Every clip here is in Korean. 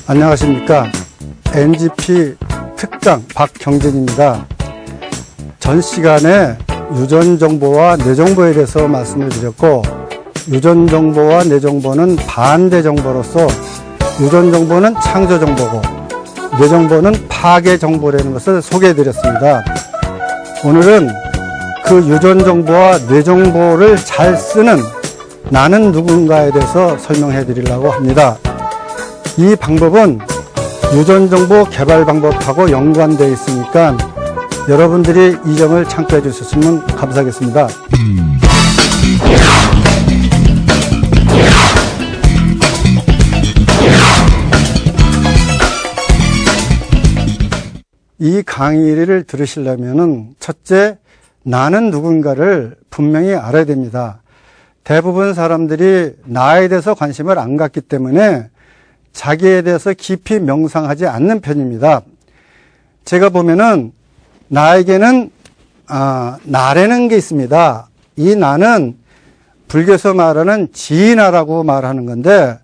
안녕하십니까. NGP 특강 박경진입니다. 전 시간에 유전정보와 뇌정보에 대해서 말씀을 드렸고, 유전정보와 뇌정보는 반대정보로서 유전정보는 창조정보고 뇌정보는 파괴정보라는 것을 소개해 드렸습니다. 오늘은 그 유전정보와 뇌정보를 잘 쓰는 나는 누군가에 대해서 설명해 드리려고 합니다. 이 방법은 유전정보 개발 방법하고 연관되어 있으니까 여러분들이 이 점을 참고해 주셨으면 감사하겠습니다. 이 강의를 들으시려면 첫째, 나는 누군가를 분명히 알아야 됩니다. 대부분 사람들이 나에 대해서 관심을 안 갖기 때문에 자기에 대해서 깊이 명상하지 않는 편입니다. 제가 보면은 나에게는 나라는 게 있습니다. 이 나는 불교에서 말하는 지나라고 말하는 건데,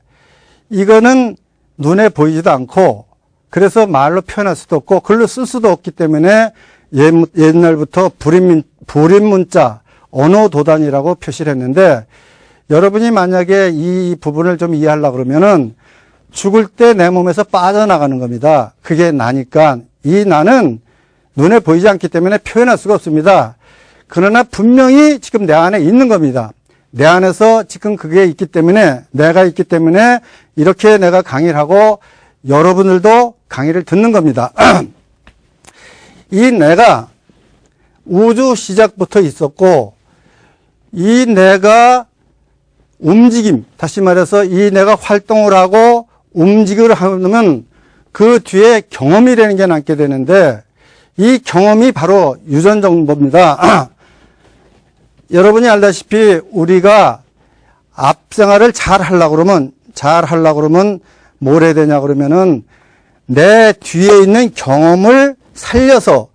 이거는 눈에 보이지도 않고 그래서 말로 표현할 수도 없고 글로 쓸 수도 없기 때문에 옛날부터 불인문자 언어도단이라고 표시를 했는데, 여러분이 만약에 이 부분을 좀 이해하려고 그러면은 죽을 때 내 몸에서 빠져나가는 겁니다. 그게 나니까 이 나는 눈에 보이지 않기 때문에 표현할 수가 없습니다. 그러나 분명히 지금 내 안에 있는 겁니다. 내 안에서 지금 그게 있기 때문에, 내가 있기 때문에 이렇게 내가 강의를 하고 여러분들도 강의를 듣는 겁니다. 이 내가 우주 시작부터 있었고, 이 내가 움직임, 다시 말해서 이 내가 활동을 하고 움직임을 하면 그 뒤에 경험이라는 게 남게 되는데, 이 경험이 바로 유전정보입니다. 여러분이 알다시피 우리가 앞생활을 잘 하려고 그러면 뭘 해야 되냐 그러면은 내 뒤에 있는 경험을 살려서,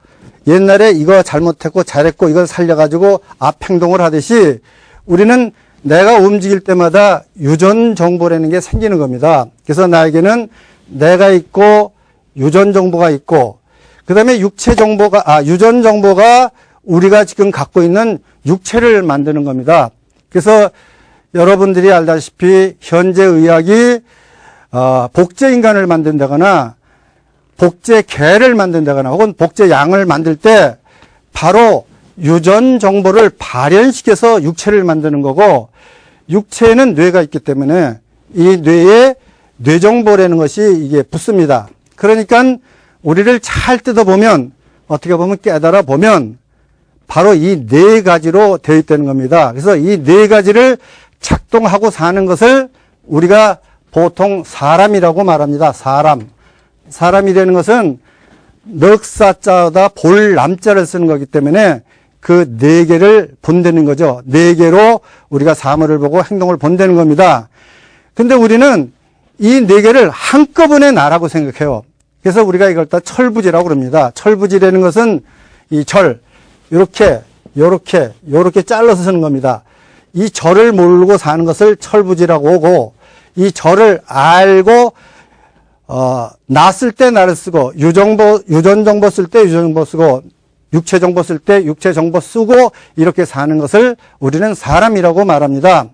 옛날에 이거 잘못했고 잘했고 이걸 살려가지고 앞 행동을 하듯이 우리는 내가 움직일 때마다 유전정보라는 게 생기는 겁니다. 그래서 나에게는 내가 있고 유전정보가 있고, 그 다음에 유전정보가 우리가 지금 갖고 있는 육체를 만드는 겁니다. 그래서 여러분들이 알다시피 현재 의학이 복제인간을 만든다거나 복제개를 만든다거나 혹은 복제양을 만들 때 바로 유전정보를 발현시켜서 육체를 만드는 거고, 육체에는 뇌가 있기 때문에 이 뇌에 뇌정보라는 것이 이게 붙습니다. 그러니까 우리를 잘 뜯어보면, 어떻게 보면 깨달아 보면 바로 이 네 가지로 되어 있다는 겁니다. 그래서 이 네 가지를 작동하고 사는 것을 우리가 보통 사람이라고 말합니다. 사람이라는 것은 넉사자다 볼남자를 쓰는 거기 때문에 그 네 개를 본다는 거죠. 네 개로 우리가 사물을 보고 행동을 본다는 겁니다. 근데 우리는 이 네 개를 한꺼번에 나라고 생각해요. 그래서 우리가 이걸 다 철부지라고 그럽니다. 철부지라는 것은 이 절, 요렇게 잘라서 쓰는 겁니다. 이 절을 모르고 사는 것을 철부지라고 하고, 이 절을 알고 나 쓸 때 나를 쓰고, 유전정보 쓸 때 유전정보 쓰고, 육체정보 쓸 때 육체정보 쓰고, 이렇게 사는 것을 우리는 사람이라고 말합니다.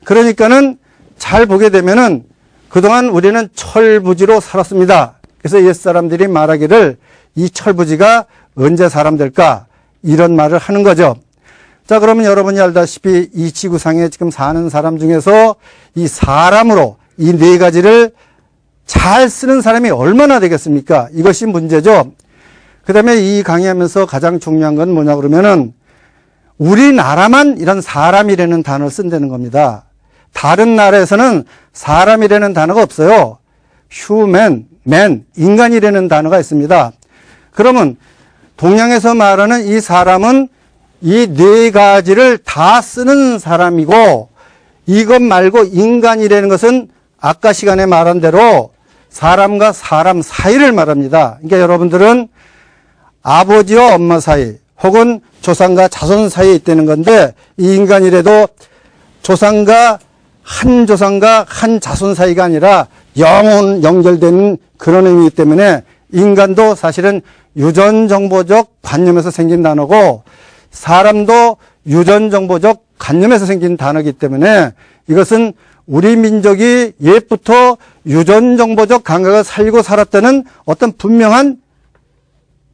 그러니까는 잘 보게 되면은 그동안 우리는 철부지로 살았습니다. 그래서 옛사람들이 말하기를 이 철부지가 언제 사람 될까? 이런 말을 하는 거죠. 자, 그러면 여러분이 알다시피 이 지구상에 지금 사는 사람 중에서 이 사람으로 이 네 가지를 잘 쓰는 사람이 얼마나 되겠습니까? 이것이 문제죠. 그 다음에 이 강의하면서 가장 중요한 건 뭐냐 그러면은 우리나라만 이런 사람이라는 단어를 쓴다는 겁니다. 다른 나라에서는 사람이라는 단어가 없어요. 휴먼, 맨, 인간이라는 단어가 있습니다. 그러면 동양에서 말하는 이 사람은 이 네 가지를 다 쓰는 사람이고, 이것 말고 인간이라는 것은 아까 시간에 말한 대로 사람과 사람 사이를 말합니다. 그러니까 여러분들은 아버지와 엄마 사이 혹은 조상과 자손 사이에 있다는 건데, 이 인간이라도 한 조상과 한 자손 사이가 아니라 영혼 연결되는 그런 의미이기 때문에 인간도 사실은 유전정보적 관념에서 생긴 단어고 사람도 유전정보적 관념에서 생긴 단어이기 때문에 이것은 우리 민족이 옛부터 유전정보적 감각을 살고 살았다는 어떤 분명한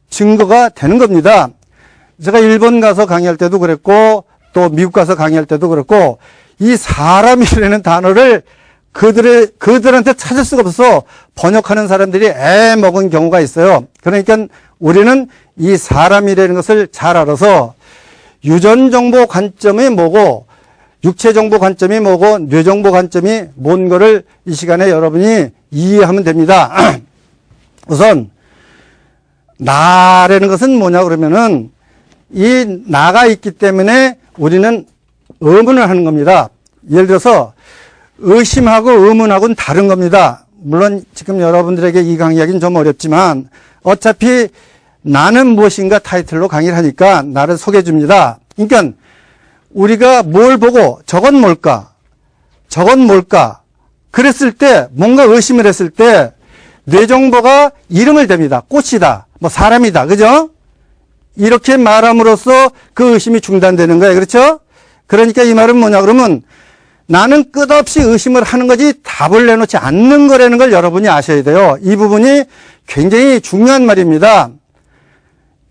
증거가 되는 겁니다. 제가 일본 가서 강의할 때도 그랬고 또 미국 가서 강의할 때도 그렇고 이 사람이라는 단어를 그들한테 찾을 수가 없어서 번역하는 사람들이 애먹은 경우가 있어요. 그러니까 우리는 이 사람이라는 것을 잘 알아서 유전정보 관점이 뭐고 육체정보 관점이 뭐고 뇌정보 관점이 뭔 거를 이 시간에 여러분이 이해하면 됩니다. 우선 나라는 것은 뭐냐 그러면은 이 나가 있기 때문에 우리는 의문을 하는 겁니다. 예를 들어서 의심하고 의문하고는 다른 겁니다. 물론 지금 여러분들에게 이 강의하기는 좀 어렵지만 어차피 나는 무엇인가 타이틀로 강의를 하니까 나를 소개해 줍니다. 그러니까 우리가 뭘 보고 저건 뭘까? 저건 뭘까? 그랬을 때 뭔가 의심을 했을 때 뇌정보가 이름을 댑니다. 꽃이다. 뭐 사람이다. 그죠? 이렇게 말함으로써 그 의심이 중단되는 거예요. 그렇죠? 그러니까 이 말은 뭐냐 그러면 나는 끝없이 의심을 하는 거지 답을 내놓지 않는 거라는 걸 여러분이 아셔야 돼요. 이 부분이 굉장히 중요한 말입니다.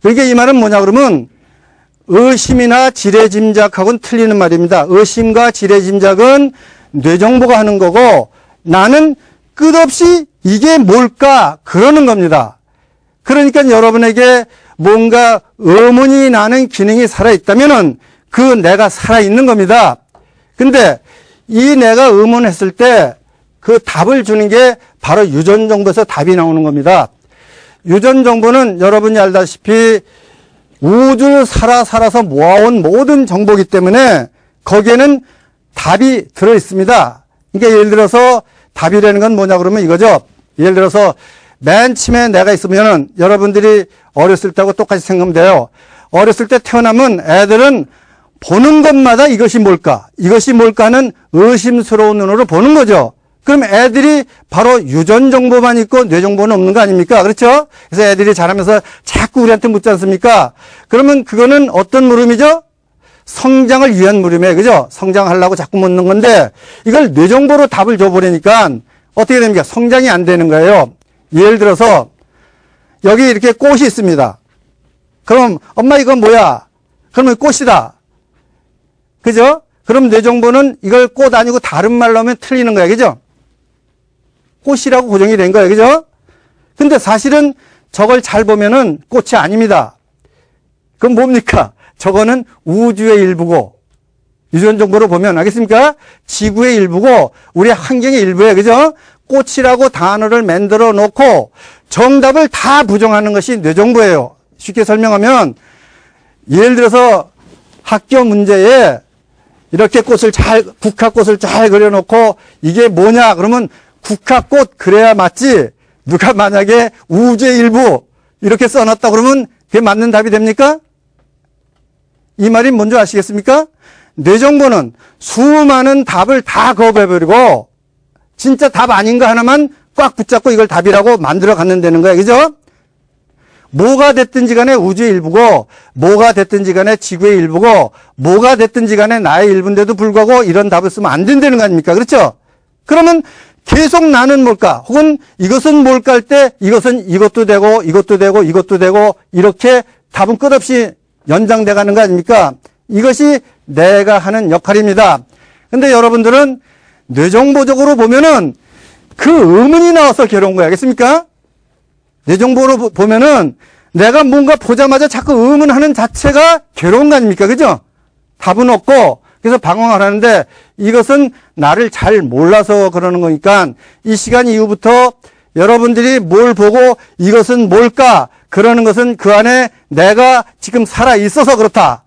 그러니까 이 말은 뭐냐 그러면 의심이나 지레짐작하고는 틀리는 말입니다. 의심과 지레짐작은 뇌정보가 하는 거고 나는 끝없이 이게 뭘까 그러는 겁니다. 그러니까 여러분에게 뭔가 의문이 나는 기능이 살아있다면은 그 내가 살아있는 겁니다. 근데 이 내가 의문했을 때 그 답을 주는 게 바로 유전정보에서 답이 나오는 겁니다. 유전정보는 여러분이 알다시피 우주를 살아서 모아온 모든 정보이기 때문에 거기에는 답이 들어있습니다. 그러니까 예를 들어서 답이라는 건 뭐냐 그러면 이거죠. 예를 들어서 맨 처음에 내가 있으면은 여러분들이 어렸을 때하고 똑같이 생각하면 돼요. 어렸을 때 태어나면 애들은 보는 것마다 이것이 뭘까? 이것이 뭘까 하는 의심스러운 눈으로 보는 거죠. 그럼 애들이 바로 유전정보만 있고 뇌정보는 없는 거 아닙니까? 그렇죠? 그래서 애들이 자라면서 자꾸 우리한테 묻지 않습니까? 그러면 그거는 어떤 물음이죠? 성장을 위한 물음이에요. 그죠? 성장하려고 자꾸 묻는 건데 이걸 뇌정보로 답을 줘버리니까 어떻게 됩니까? 성장이 안 되는 거예요. 예를 들어서 여기 이렇게 꽃이 있습니다. 그럼 엄마 이건 뭐야? 그러면 꽃이다. 그죠? 그럼 뇌정보는 이걸 꽃 아니고 다른 말로 하면 틀리는 거야. 그죠? 꽃이라고 고정이 된 거예요. 그죠? 근데 사실은 저걸 잘 보면은 꽃이 아닙니다. 그럼 뭡니까? 저거는 우주의 일부고, 유전정보로 보면, 알겠습니까? 지구의 일부고, 우리 환경의 일부예요. 그죠? 꽃이라고 단어를 만들어 놓고 정답을 다 부정하는 것이 뇌정보예요. 쉽게 설명하면, 예를 들어서 학교 문제에 이렇게 국화꽃을 잘 그려놓고 이게 뭐냐? 그러면 국화꽃 그래야 맞지. 누가 만약에 우주의 일부 이렇게 써놨다 그러면 그게 맞는 답이 됩니까? 이 말이 뭔지 아시겠습니까? 뇌정보는 수많은 답을 다 거부해버리고 진짜 답 아닌 거 하나만 꽉 붙잡고 이걸 답이라고 만들어 갖는다는 거예요. 그죠? 뭐가 됐든지 간에 우주의 일부고 뭐가 됐든지 간에 지구의 일부고 뭐가 됐든지 간에 나의 일부인데도 불구하고 이런 답을 쓰면 안 된다는 거 아닙니까? 그렇죠? 그러면 계속 나는 뭘까? 혹은 이것은 뭘까 할 때 이것은 이것도 되고 이것도 되고 이것도 되고 이렇게 답은 끝없이 연장돼 가는 거 아닙니까? 이것이 내가 하는 역할입니다. 근데 여러분들은 뇌정보적으로 보면은 그 의문이 나와서 괴로운 거야. 알겠습니까? 뇌정보로 보면은 내가 뭔가 보자마자 자꾸 의문하는 자체가 괴로운 거 아닙니까? 그죠? 답은 없고 그래서 방황을 하는데 이것은 나를 잘 몰라서 그러는 거니까 이 시간 이후부터 여러분들이 뭘 보고 이것은 뭘까? 그러는 것은 그 안에 내가 지금 살아 있어서 그렇다.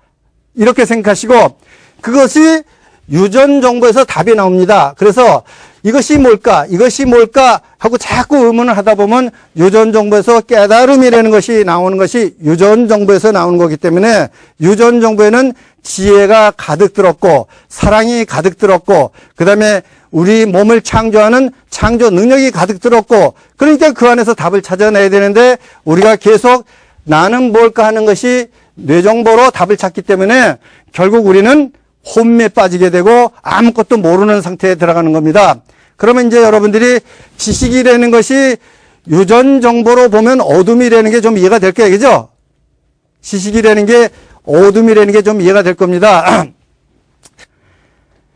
이렇게 생각하시고 그것이 유전정보에서 답이 나옵니다. 그래서 이것이 뭘까? 이것이 뭘까? 하고 자꾸 의문을 하다 보면 유전정보에서 깨달음이라는 것이 나오는 것이 유전정보에서 나오는 거기 때문에 유전정보에는 지혜가 가득 들었고 사랑이 가득 들었고 그 다음에 우리 몸을 창조하는 창조 능력이 가득 들었고 그러니까 그 안에서 답을 찾아내야 되는데 우리가 계속 나는 뭘까 하는 것이 뇌정보로 답을 찾기 때문에 결국 우리는 혼미에 빠지게 되고 아무것도 모르는 상태에 들어가는 겁니다. 그러면 이제 여러분들이 지식이라는 것이 유전정보로 보면 어둠이라는 게 좀 이해가 될 거예요. 그죠? 지식이라는 게 어둠이라는 게 좀 이해가 될 겁니다.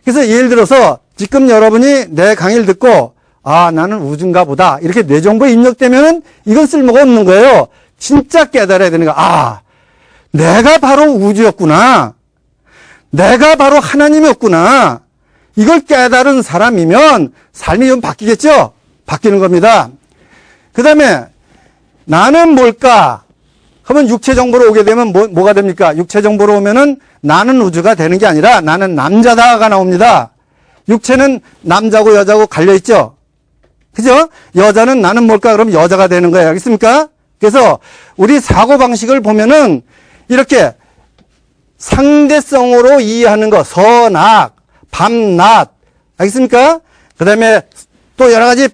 그래서 예를 들어서 지금 여러분이 내 강의를 듣고 아 나는 우주인가 보다 이렇게 뇌정보에 입력되면은 이건 쓸모가 없는 거예요. 진짜 깨달아야 되는 거야. 아 내가 바로 우주였구나. 내가 바로 하나님이었구나. 이걸 깨달은 사람이면 삶이 좀 바뀌겠죠? 바뀌는 겁니다. 그 다음에 나는 뭘까? 하면 육체 정보로 오게 되면 뭐가 됩니까? 육체 정보로 오면은 나는 우주가 되는 게 아니라 나는 남자다가 나옵니다. 육체는 남자고 여자고 갈려있죠? 그죠? 여자는 나는 뭘까? 그럼 여자가 되는 거예요. 알겠습니까? 그래서 우리 사고방식을 보면은 이렇게 상대성으로 이해하는 거, 선악, 밤낮, 알겠습니까? 그 다음에 또 여러 가지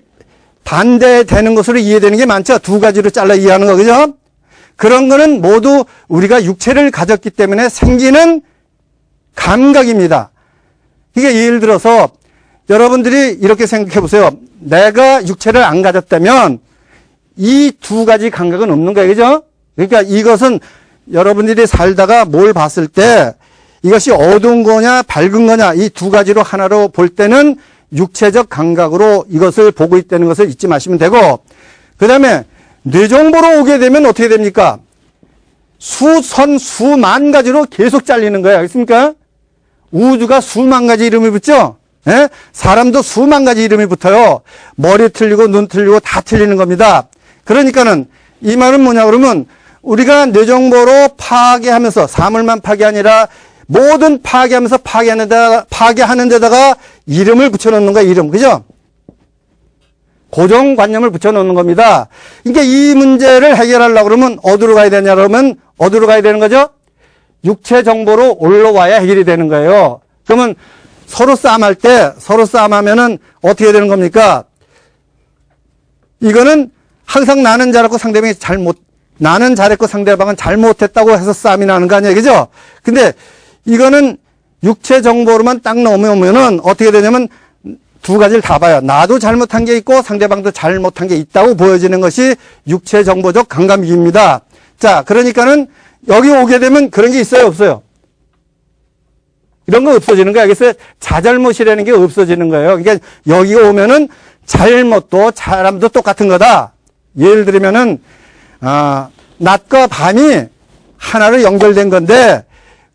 반대되는 것으로 이해되는 게 많죠? 두 가지로 잘라 이해하는 거, 그죠? 그런 거는 모두 우리가 육체를 가졌기 때문에 생기는 감각입니다. 이게 예를 들어서 여러분들이 이렇게 생각해 보세요. 내가 육체를 안 가졌다면 이 두 가지 감각은 없는 거예요, 그죠? 그러니까 이것은 여러분들이 살다가 뭘 봤을 때 이것이 어두운 거냐 밝은 거냐 이 두 가지로 하나로 볼 때는 육체적 감각으로 이것을 보고 있다는 것을 잊지 마시면 되고 그 다음에 뇌정보로 오게 되면 어떻게 됩니까? 수만 가지로 계속 잘리는 거예요. 알겠습니까? 우주가 수만 가지 이름이 붙죠? 예? 사람도 수만 가지 이름이 붙어요. 머리 틀리고 눈 틀리고 다 틀리는 겁니다. 그러니까는 이 말은 뭐냐 그러면 우리가 뇌정보로 파괴하면서 사물만 파괴 아니라 모든 파괴하면서 파괴하는 데다가 이름을 붙여놓는 거야, 이름. 그죠? 고정관념을 붙여놓는 겁니다. 그러니까 이 문제를 해결하려고 그러면 어디로 가야 되냐 그러면 어디로 가야 되는 거죠? 육체 정보로 올라와야 해결이 되는 거예요. 그러면 서로 싸움할 때, 서로 싸움하면은 어떻게 되는 겁니까? 이거는 항상 나는 잘했고 상대방이 나는 잘했고 상대방은 잘못했다고 해서 싸움이 나는 거 아니에요. 그죠? 근데 이거는 육체 정보로만 딱 넘어오면은 어떻게 되냐면 두 가지를 다 봐요. 나도 잘못한 게 있고 상대방도 잘못한 게 있다고 보여지는 것이 육체 정보적 감각입니다. 자, 그러니까는 여기 오게 되면 그런 게 있어요, 없어요? 이런 거 없어지는 거예요. 그래서 자잘못이라는 게 없어지는 거예요. 그러니까 여기 오면은 잘못도 사람도 똑같은 거다. 예를 들면은 낮과 밤이 하나로 연결된 건데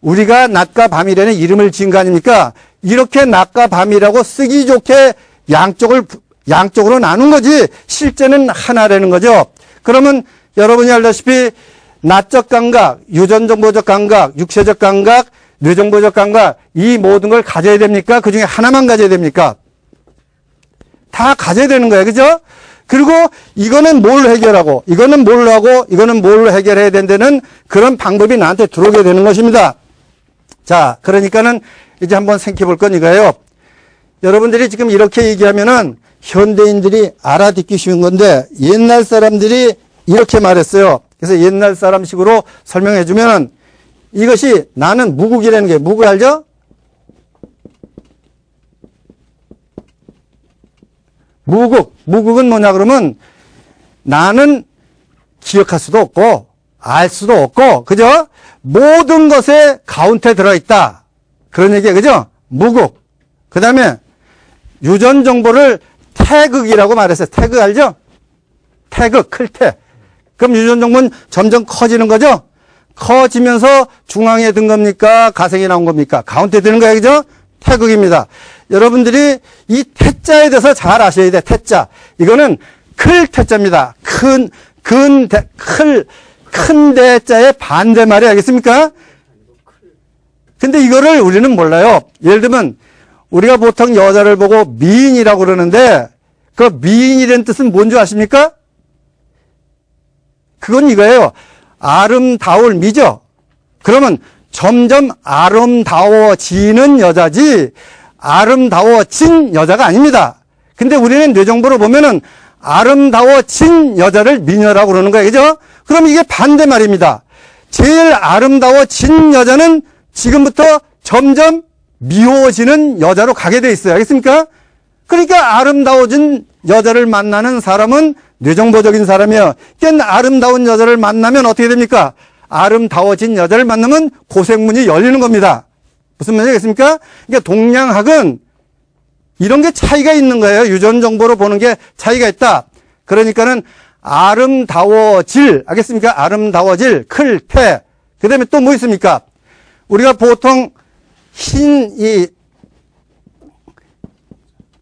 우리가 낮과 밤이라는 이름을 지은 거 아닙니까? 이렇게 낮과 밤이라고 쓰기 좋게 양쪽으로 나눈 거지 실제는 하나라는 거죠. 그러면 여러분이 알다시피 낮적 감각, 유전정보적 감각, 육체적 감각, 뇌정보적 감각 이 모든 걸 가져야 됩니까? 그중에 하나만 가져야 됩니까? 다 가져야 되는 거예요. 그죠? 그리고 이거는 뭘 해결하고 이거는 뭘 하고 이거는 뭘 해결해야 된다는 그런 방법이 나한테 들어오게 되는 것입니다. 자, 그러니까는 이제 한번 생각해 볼 건 이거예요. 여러분들이 지금 이렇게 얘기하면은 현대인들이 알아듣기 쉬운 건데 옛날 사람들이 이렇게 말했어요. 그래서 옛날 사람식으로 설명해 주면은 이것이 나는 무국이라는 게 무국 알죠? 무국은 뭐냐 그러면 나는 기억할 수도 없고 알 수도 없고 그죠? 모든 것에 가운데 들어있다. 그런 얘기예요. 그죠? 무국. 그 다음에 유전 정보를 태극이라고 말했어요. 태극 알죠? 태극, 클태. 그럼 유전 정보는 점점 커지는 거죠? 커지면서 중앙에 든 겁니까? 가생이 나온 겁니까? 가운데 드는 거예요. 그죠? 태극입니다. 여러분들이 이 태자에 대해서 잘 아셔야 돼. 태자. 이거는 클 태자입니다. 큰 대자의 반대말이 알겠습니까? 근데 이거를 우리는 몰라요. 예를 들면 우리가 보통 여자를 보고 미인이라고 그러는데 그 미인이라는 뜻은 뭔지 아십니까? 그건 이거예요. 아름다울 미죠. 그러면 점점 아름다워지는 여자지 아름다워진 여자가 아닙니다. 근데 우리는 뇌정보로 보면은 아름다워진 여자를 미녀라고 그러는 거예요. 그죠? 그럼 이게 반대 말입니다. 제일 아름다워진 여자는 지금부터 점점 미워지는 여자로 가게 돼 있어요. 알겠습니까? 그러니까 아름다워진 여자를 만나는 사람은 뇌정보적인 사람이에요. 그러니까 아름다운 여자를 만나면 어떻게 됩니까? 아름다워진 여자를 만나면 고생문이 열리는 겁니다. 무슨 말인지 알겠습니까? 그러니까 동양학은 이런 게 차이가 있는 거예요. 유전정보로 보는 게 차이가 있다. 그러니까는 아름다워질, 알겠습니까? 아름다워질, 클테. 그 다음에 또 뭐 있습니까? 우리가 보통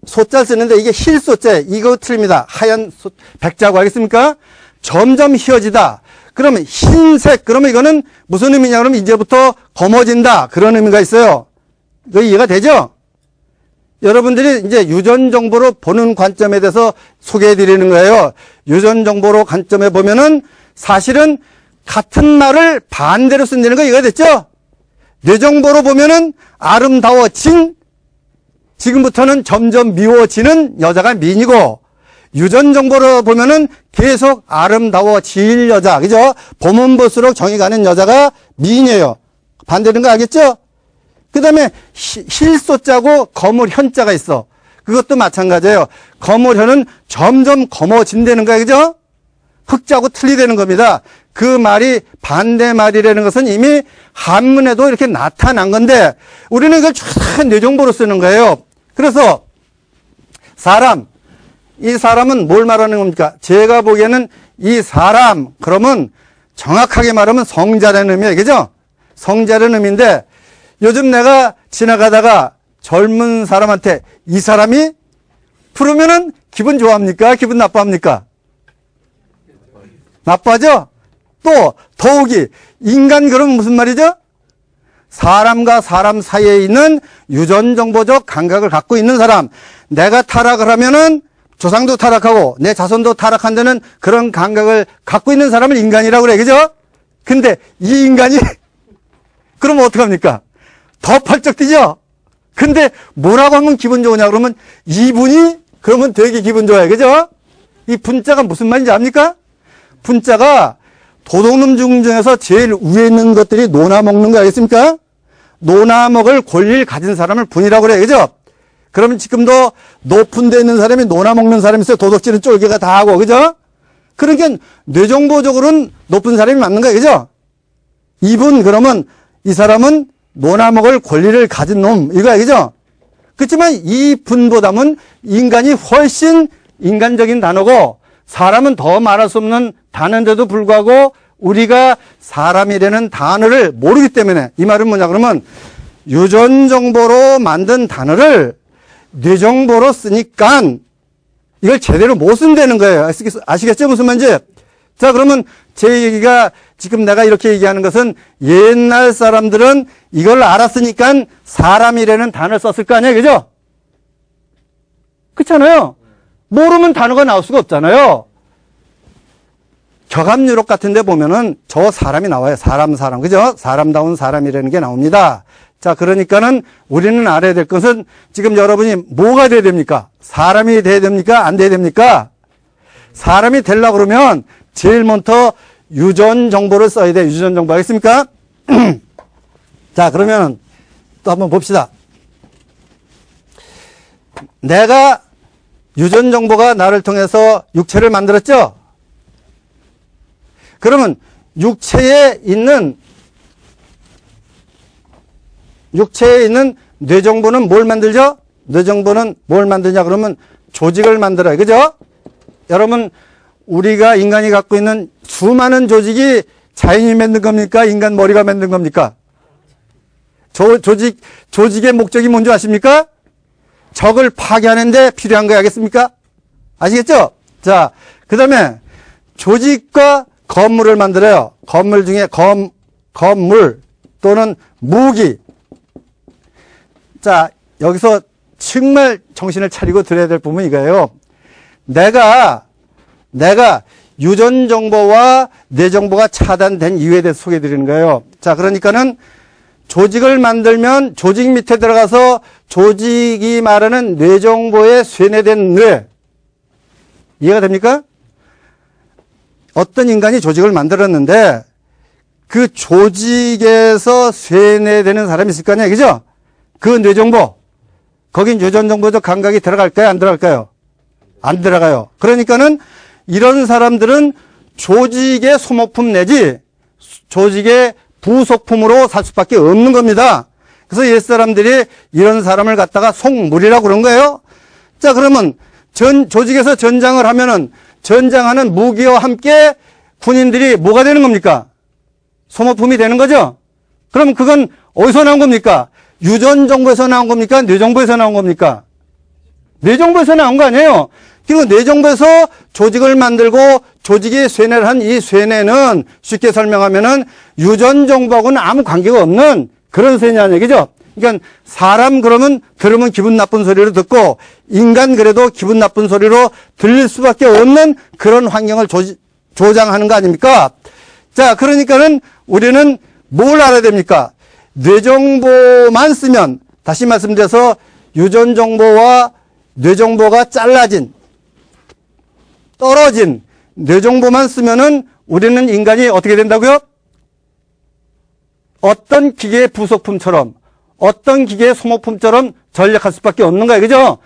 소자 쓰는데 이게 힐소자, 이거 틀립니다. 하얀 백자고 알겠습니까? 점점 희어지다. 그러면 흰색, 그러면 이거는 무슨 의미냐? 그러면 이제부터 검어진다. 그런 의미가 있어요. 이거 이해가 되죠? 여러분들이 이제 유전정보로 보는 관점에 대해서 소개해 드리는 거예요. 유전정보로 관점에 보면은 사실은 같은 말을 반대로 쓴다는 거 이해가 됐죠? 뇌정보로 보면은 아름다워진, 지금부터는 점점 미워지는 여자가 미인이고, 유전정보로 보면은 계속 아름다워질 여자, 그죠? 보면 볼수록 정이 가는 여자가 미인이에요. 반대되는 거 알겠죠? 그 다음에 힐소자고 거물현자가 있어. 그것도 마찬가지예요. 거물현은 점점 검어진다는 거예요. 그죠? 흑자고 틀리다는 겁니다. 그 말이 반대 말이라는 것은 이미 한문에도 이렇게 나타난 건데 우리는 이걸 쫙 뇌정보로 쓰는 거예요. 그래서 이 사람은 뭘 말하는 겁니까? 제가 보기에는 이 사람, 그러면 정확하게 말하면 성자라는 의미예요. 그죠? 성자라는 의미인데 요즘 내가 지나가다가 젊은 사람한테 이 사람이 부르면은 기분 좋아합니까? 기분 나빠합니까? 나빠죠? 또 더욱이 인간, 그러면 무슨 말이죠? 사람과 사람 사이에 있는 유전정보적 감각을 갖고 있는 사람. 내가 타락을 하면은 조상도 타락하고 내 자손도 타락한다는 그런 감각을 갖고 있는 사람을 인간이라고 그래. 그죠? 근데 이 인간이 그러면 어떡합니까? 더 펄쩍 뛰죠? 근데 뭐라고 하면 기분 좋으냐 그러면 이분이 그러면 되게 기분 좋아요. 그죠? 이 분자가 무슨 말인지 압니까? 분자가 도둑놈 중에서 제일 위에 있는 것들이 노나 먹는 거 알겠습니까? 노나 먹을 권리를 가진 사람을 분이라고 그래. 그죠? 그러면 지금도 높은 데 있는 사람이 노나 먹는 사람이 있어요. 도둑질은 쫄개가 다 하고. 그죠? 그러니까 뇌정보적으로는 높은 사람이 맞는 거예요. 그죠? 이분, 그러면 이 사람은 노나 먹을 권리를 가진 놈, 이거야. 그죠? 그렇지만 이 분보다는 인간이 훨씬 인간적인 단어고 사람은 더 말할 수 없는 단어인데도 불구하고 우리가 사람이라는 단어를 모르기 때문에, 이 말은 뭐냐 그러면 유전정보로 만든 단어를 뇌정보로 쓰니까 이걸 제대로 못 쓴다는 거예요. 아시겠죠? 무슨 말인지? 자, 그러면 제 얘기가 지금 내가 이렇게 얘기하는 것은 옛날 사람들은 이걸 알았으니까 사람이라는 단어를 썼을 거 아니에요. 그죠? 그렇잖아요. 모르면 단어가 나올 수가 없잖아요. 격암유록 같은 데 보면은 저 사람이 나와요. 사람. 그죠? 사람다운 사람이라는 게 나옵니다. 자, 그러니까는 우리는 알아야 될 것은 지금 여러분이 뭐가 돼야 됩니까? 사람이 돼야 됩니까? 안 돼야 됩니까? 사람이 되려고 그러면 제일 먼저 유전 정보를 써야 돼. 유전 정보 알겠습니까? 자, 그러면 또 한번 봅시다. 내가 유전 정보가 나를 통해서 육체를 만들었죠? 그러면 육체에 있는 뇌정보는 뭘 만들죠? 뇌정보는 뭘 만드냐 그러면 조직을 만들어요. 그죠? 여러분, 우리가 인간이 갖고 있는 수많은 조직이 자연이 만든 겁니까? 인간 머리가 만든 겁니까? 조직의 목적이 뭔지 아십니까? 적을 파괴하는 데 필요한 거 알겠습니까? 아시겠죠? 자, 그 다음에 조직과 건물을 만들어요. 건물 중에 건물 또는 무기. 자, 여기서 정말 정신을 차리고 들어야 될 부분이 이거예요. 내가 유전정보와 뇌정보가 차단된 이유에 대해서 소개해 드리는 거예요. 자, 그러니까는 조직을 만들면 조직 밑에 들어가서 조직이 말하는 뇌정보에 쇠뇌된 뇌. 이해가 됩니까? 어떤 인간이 조직을 만들었는데 그 조직에서 쇠뇌되는 사람이 있을 거 아니에요. 그죠? 그 뇌정보. 거긴 유전정보적 감각이 들어갈까요? 안 들어갈까요? 안 들어가요. 그러니까는 이런 사람들은 조직의 소모품 내지 조직의 부속품으로 살 수밖에 없는 겁니다. 그래서 옛사람들이 이런 사람을 갖다가 속물이라고 그런 거예요. 자, 그러면 조직에서 전장을 하면은 전장하는 무기와 함께 군인들이 뭐가 되는 겁니까? 소모품이 되는 거죠? 그럼 그건 어디서 나온 겁니까? 유전정보에서 나온 겁니까? 뇌정보에서 나온 겁니까? 뇌정보에서 나온 거 아니에요? 그리고 뇌정보에서 조직을 만들고 조직이 쇠뇌를 한 이 쇠뇌는 쉽게 설명하면은 유전정보하고는 아무 관계가 없는 그런 쇠뇌라는 얘기죠. 그러니까 사람 그러면 들으면 기분 나쁜 소리로 듣고 인간 그래도 기분 나쁜 소리로 들릴 수밖에 없는 그런 환경을 조장하는 거 아닙니까? 자, 그러니까는 우리는 뭘 알아야 됩니까? 뇌정보만 쓰면 다시 말씀드려서 유전정보와 뇌정보가 잘라진 떨어진 뇌정보만 쓰면은 우리는 인간이 어떻게 된다고요? 어떤 기계의 부속품처럼 어떤 기계의 소모품처럼 전략할 수밖에 없는 거예요. 그죠?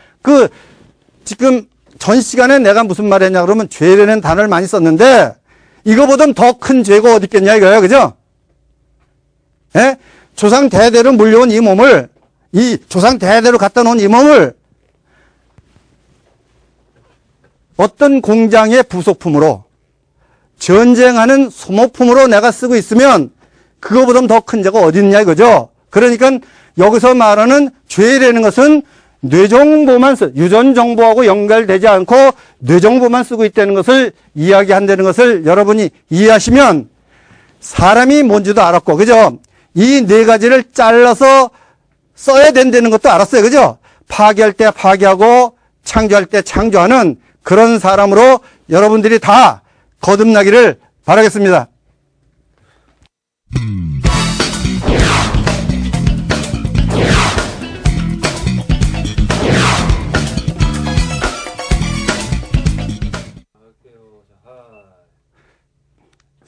지금 전 시간에 내가 무슨 말 했냐 그러면 죄라는 단어를 많이 썼는데 이거보다는 더 큰 죄가 어디 있겠냐 이거예요. 그죠? 예? 조상 대대로 물려온 이 몸을 이 조상 대대로 갖다 놓은 이 몸을 어떤 공장의 부속품으로 전쟁하는 소모품으로 내가 쓰고 있으면 그거보다 더 큰 죄가 어디 있냐 이거죠. 그러니까 여기서 말하는 죄라는 것은 뇌정보만 유전정보하고 연결되지 않고 뇌정보만 쓰고 있다는 것을 이야기한다는 것을 여러분이 이해하시면 사람이 뭔지도 알았고, 그죠? 이 네 가지를 잘라서 써야 된다는 것도 알았어요. 그죠? 파괴할 때 파괴하고 창조할 때 창조하는 그런 사람으로 여러분들이 다 거듭나기를 바라겠습니다.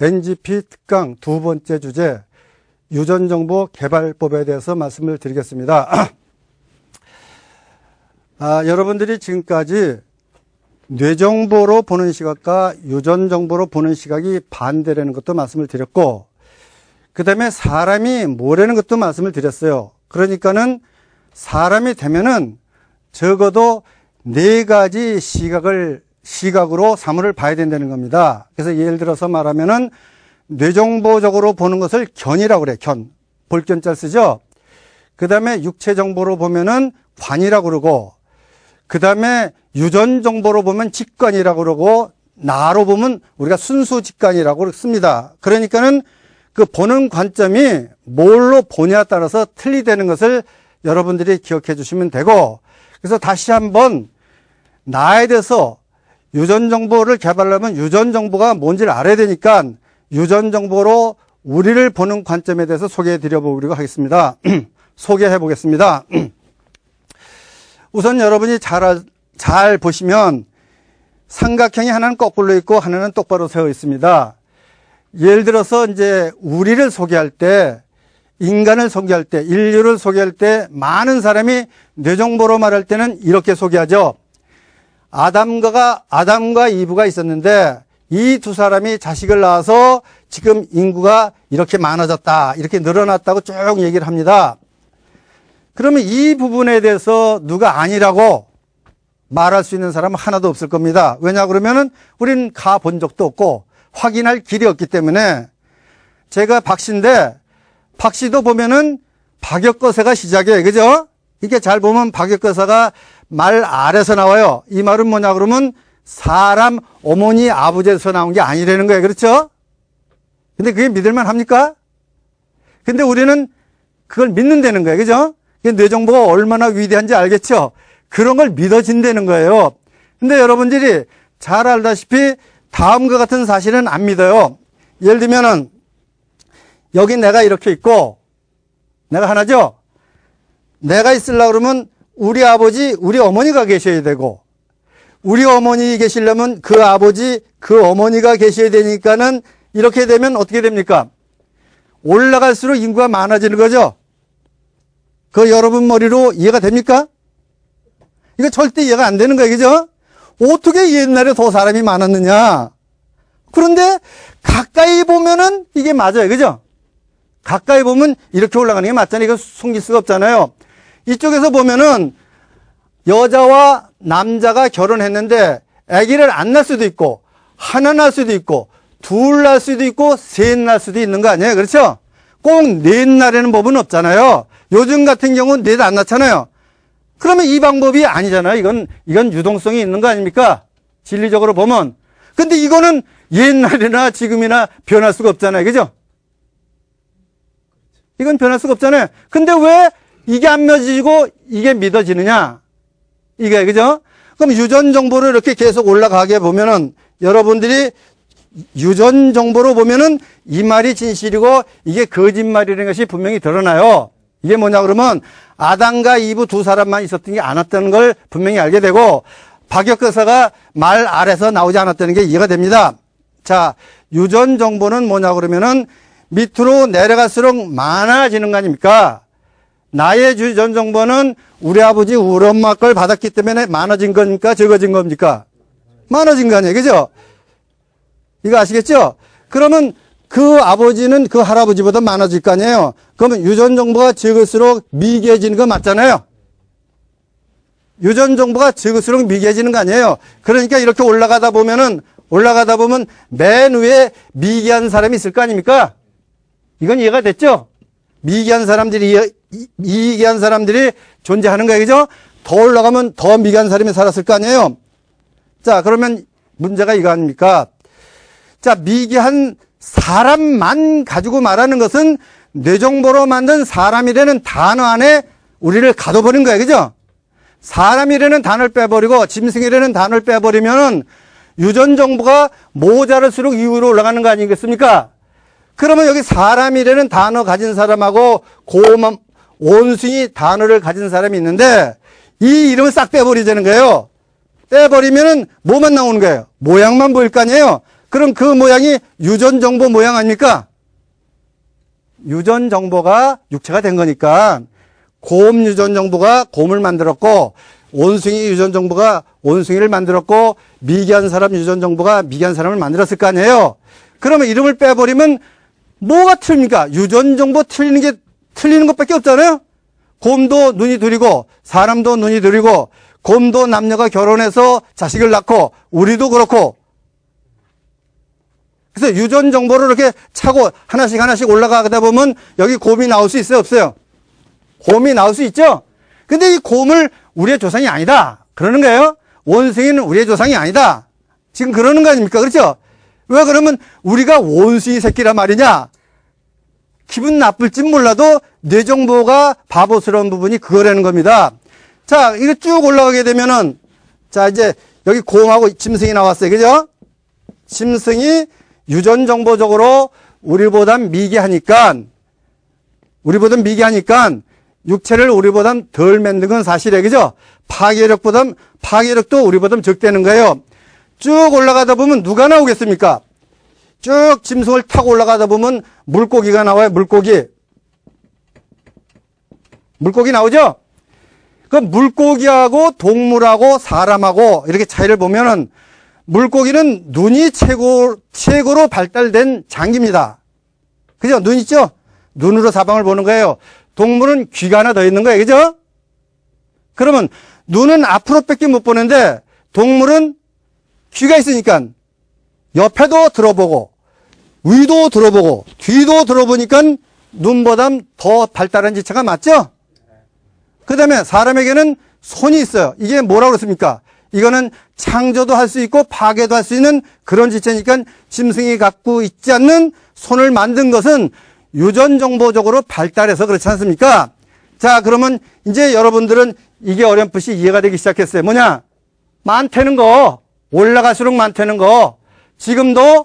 NGP 특강 두 번째 주제 유전정보 개발법에 대해서 말씀을 드리겠습니다. 여러분들이 지금까지 뇌정보로 보는 시각과 유전정보로 보는 시각이 반대라는 것도 말씀을 드렸고, 그 다음에 사람이 뭐라는 것도 말씀을 드렸어요. 그러니까는 사람이 되면은 적어도 네 가지 시각으로 사물을 봐야 된다는 겁니다. 그래서 예를 들어서 말하면은 뇌정보적으로 보는 것을 견이라고 그래요. 견. 볼견자 쓰죠. 그 다음에 육체정보로 보면은 관이라고 그러고, 그 다음에 유전정보로 보면 직관이라고 그러고, 나로 보면 우리가 순수직관이라고 씁니다. 그러니까는 그 보는 관점이 뭘로 보냐에 따라서 틀리다는 것을 여러분들이 기억해 주시면 되고, 그래서 다시 한번 나에 대해서 유전정보를 개발하려면 유전정보가 뭔지를 알아야 되니까 유전정보로 우리를 보는 관점에 대해서 소개해 드려보려고 하겠습니다. 소개해 보겠습니다. 우선 여러분이 잘 보시면 삼각형이 하나는 거꾸로 있고 하나는 똑바로 세워 있습니다. 예를 들어서 이제 우리를 소개할 때, 인간을 소개할 때, 인류를 소개할 때 많은 사람이 뇌정보로 말할 때는 이렇게 소개하죠. 아담과 이브가 있었는데 이 두 사람이 자식을 낳아서 지금 인구가 이렇게 많아졌다, 이렇게 늘어났다고 쭉 얘기를 합니다. 그러면 이 부분에 대해서 누가 아니라고 말할 수 있는 사람은 하나도 없을 겁니다. 왜냐 그러면은 우리는 가본 적도 없고 확인할 길이 없기 때문에. 제가 박씨인데 박씨도 보면은 박역거세가 시작이에요. 그죠? 이게 잘 보면 박역거사가 말 아래서 나와요. 이 말은 뭐냐 그러면 사람 어머니 아버지에서 나온 게 아니라는 거예요. 그렇죠? 근데 그게 믿을만 합니까? 근데 우리는 그걸 믿는다는 거예요. 그죠? 뇌정보가 얼마나 위대한지 알겠죠? 그런 걸 믿어진다는 거예요. 근데 여러분들이 잘 알다시피 다음과 같은 사실은 안 믿어요. 예를 들면은 여기 내가 이렇게 있고 내가 하나죠? 내가 있으려고 그러면 우리 아버지, 우리 어머니가 계셔야 되고 우리 어머니 계시려면 그 아버지, 그 어머니가 계셔야 되니까는 이렇게 되면 어떻게 됩니까? 올라갈수록 인구가 많아지는 거죠? 그 여러분 머리로 이해가 됩니까? 이거 절대 이해가 안 되는 거예요. 그죠? 어떻게 옛날에 더 사람이 많았느냐? 그런데 가까이 보면은 이게 맞아요. 그죠? 가까이 보면 이렇게 올라가는 게 맞잖아요. 이거 숨길 수가 없잖아요. 이쪽에서 보면은 여자와 남자가 결혼했는데 아기를 안 낳을 수도 있고 하나 낳을 수도 있고 둘 낳을 수도 있고 셋 낳을 수도 있는 거 아니에요? 그렇죠? 꼭 넷 낳으라는 법은 없잖아요. 요즘 같은 경우는 넷 안 낳잖아요. 그러면 이 방법이 아니잖아요. 이건 유동성이 있는 거 아닙니까? 진리적으로 보면. 근데 이거는 옛날이나 지금이나 변할 수가 없잖아요. 그죠? 이건 변할 수가 없잖아요. 근데 왜 이게 안 믿어지고 이게 믿어지느냐? 이게, 그죠? 그럼 유전 정보를 이렇게 계속 올라가게 보면은 여러분들이 유전 정보로 보면은 이 말이 진실이고 이게 거짓말이라는 것이 분명히 드러나요. 이게 뭐냐 그러면 아담과 이브 두 사람만 있었던 게 아니었다는 걸 분명히 알게 되고 박역거사가 말 아래서 나오지 않았다는 게 이해가 됩니다. 자, 유전 정보는 뭐냐 그러면은 밑으로 내려갈수록 많아지는 거 아닙니까? 나의 유전 정보는 우리 아버지, 우리 엄마 걸 받았기 때문에 많아진 겁니까? 적어진 겁니까? 많아진 거 아니에요. 그죠? 이거 아시겠죠? 그러면 그 아버지는 그 할아버지보다 많아질 거 아니에요? 그러면 유전 정보가 적을수록 미개해지는 거 맞잖아요? 유전 정보가 적을수록 미개해지는 거 아니에요? 그러니까 이렇게 올라가다 보면 맨 위에 미개한 사람이 있을 거 아닙니까? 이건 이해가 됐죠? 미개한 사람들이 존재하는 거예요. 그죠? 더 올라가면 더 미개한 사람이 살았을 거 아니에요? 자, 그러면 문제가 이거 아닙니까? 자, 미개한 사람만 가지고 말하는 것은 뇌정보로 만든 사람이라는 단어 안에 우리를 가둬버린 거예요. 그죠? 사람이라는 단어를 빼버리고 짐승이라는 단어를 빼버리면 유전 정보가 모자랄수록 위로 올라가는 거 아니겠습니까? 그러면 여기 사람이라는 단어 가진 사람하고 원숭이 단어를 가진 사람이 있는데 이 이름을 싹 빼버리자는 거예요. 빼버리면 뭐만 나오는 거예요? 모양만 보일 거 아니에요? 그럼 그 모양이 유전 정보 모양 아닙니까? 유전 정보가 육체가 된 거니까 곰 유전 정보가 곰을 만들었고 원숭이 유전 정보가 원숭이를 만들었고 미개한 사람 유전 정보가 미개한 사람을 만들었을 거 아니에요? 그러면 이름을 빼버리면 뭐가 틀립니까? 유전 정보 틀리는 것밖에 없잖아요? 곰도 눈이 둘이고 사람도 눈이 둘이고 곰도 남녀가 결혼해서 자식을 낳고 우리도 그렇고 그래서 유전 정보를 이렇게 차고 하나씩 올라가다 보면 여기 곰이 나올 수 있어요? 없어요? 곰이 나올 수 있죠? 근데 이 곰을 우리의 조상이 아니다. 그러는 거예요? 원숭이는 우리의 조상이 아니다. 지금 그러는 거 아닙니까? 그렇죠? 왜 그러면 우리가 원숭이 새끼란 말이냐? 기분 나쁠진 몰라도 뇌정보가 바보스러운 부분이 그거라는 겁니다. 자, 이거 쭉 올라가게 되면은, 자, 이제 여기 곰하고 짐승이 나왔어요. 그죠? 짐승이 유전정보적으로 우리보단 미개하니까 육체를 우리보단 덜 만든 건 사실이에요. 그죠? 파괴력도 우리보다 적대는 거예요. 쭉 올라가다 보면 누가 나오겠습니까? 쭉 짐승을 타고 올라가다 보면 물고기가 나와요. 물고기 나오죠? 그 물고기하고 동물하고 사람하고 이렇게 차이를 보면은 물고기는 눈이 최고로 발달된 장기입니다. 그죠? 눈 있죠? 눈으로 사방을 보는 거예요. 동물은 귀가 하나 더 있는 거예요. 그죠? 그러면 눈은 앞으로밖에 못 보는데 동물은 귀가 있으니까 옆에도 들어보고 위도 들어보고 뒤도 들어보니까 눈보다 더 발달한 지체가 맞죠? 그 다음에 사람에게는 손이 있어요. 이게 뭐라고 그랬습니까? 이거는 창조도 할 수 있고 파괴도 할 수 있는 그런 지체니까 짐승이 갖고 있지 않는 손을 만든 것은 유전정보적으로 발달해서 그렇지 않습니까? 자, 그러면 이제 여러분들은 이게 어렴풋이 이해가 되기 시작했어요. 뭐냐? 많다는 거. 올라갈수록 많다는 거. 지금도